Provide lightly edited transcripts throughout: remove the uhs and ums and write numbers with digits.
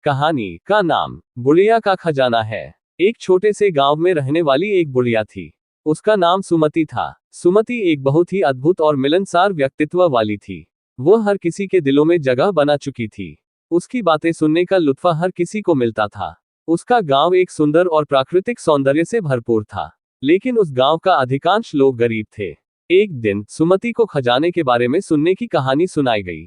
कहानी का नाम बुढ़िया का खजाना है। एक छोटे से गांव में रहने वाली एक बुढ़िया थी। उसका नाम सुमति था। सुमति एक बहुत ही अद्भुत और मिलनसार व्यक्तित्व वाली थी। वो हर किसी के दिलों में जगह बना चुकी थी। उसकी बातें सुनने का लुत्फ हर किसी को मिलता था। उसका गांव एक सुंदर और प्राकृतिक सौंदर्य से भरपूर था, लेकिन उस गांव का अधिकांश लोग गरीब थे। एक दिन सुमति को खजाने के बारे में सुनने की कहानी सुनाई गई।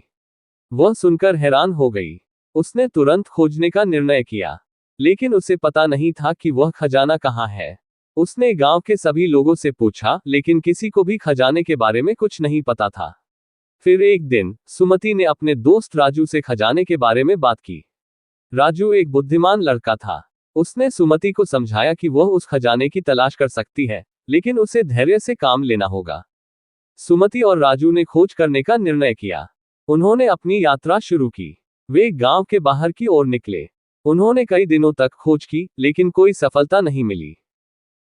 वह सुनकर हैरान हो गई। उसने तुरंत खोजने का निर्णय किया, लेकिन उसे पता नहीं था कि वह खजाना कहाँ है। उसने गांव के सभी लोगों से पूछा, लेकिन किसी को भी खजाने के बारे में कुछ नहीं पता था। फिर एक दिन सुमति ने अपने दोस्त राजू से खजाने के बारे में बात की। राजू एक बुद्धिमान लड़का था। उसने सुमति को समझाया कि वह उस खजाने की तलाश कर सकती है, लेकिन उसे धैर्य से काम लेना होगा। सुमति और राजू ने खोज करने का निर्णय किया। उन्होंने अपनी यात्रा शुरू की। वे गांव के बाहर की ओर निकले। उन्होंने कई दिनों तक खोज की, लेकिन कोई सफलता नहीं मिली।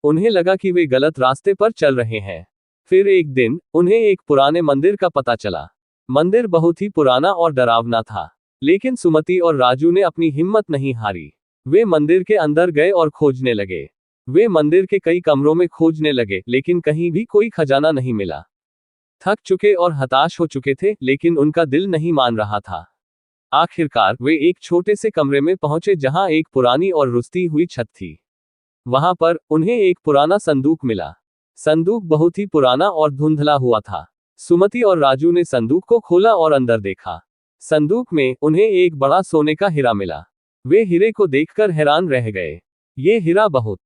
उन्हें लगा कि वे गलत रास्ते पर चल रहे हैं। फिर एक दिन उन्हें एक पुराने मंदिर का पता चला। मंदिर बहुत ही पुराना और डरावना था, लेकिन सुमति और राजू ने अपनी हिम्मत नहीं हारी। वे मंदिर के अंदर गए और खोजने लगे। वे मंदिर के कई कमरों में खोजने लगे, लेकिन कहीं भी कोई खजाना नहीं मिला। थक चुके और हताश हो चुके थे, लेकिन उनका दिल नहीं मान रहा था। आखिरकार वे एक छोटे से कमरे में पहुंचे जहां एक पुरानी और रुस्ती हुई छत थी। वहां पर उन्हें एक पुराना संदूक मिला। संदूक बहुत ही पुराना और धुंधला हुआ था। सुमति और राजू ने संदूक को खोला और अंदर देखा। संदूक में उन्हें एक बड़ा सोने का हीरा मिला। वे हीरे को देखकर हैरान रह गए। ये हीरा बहुत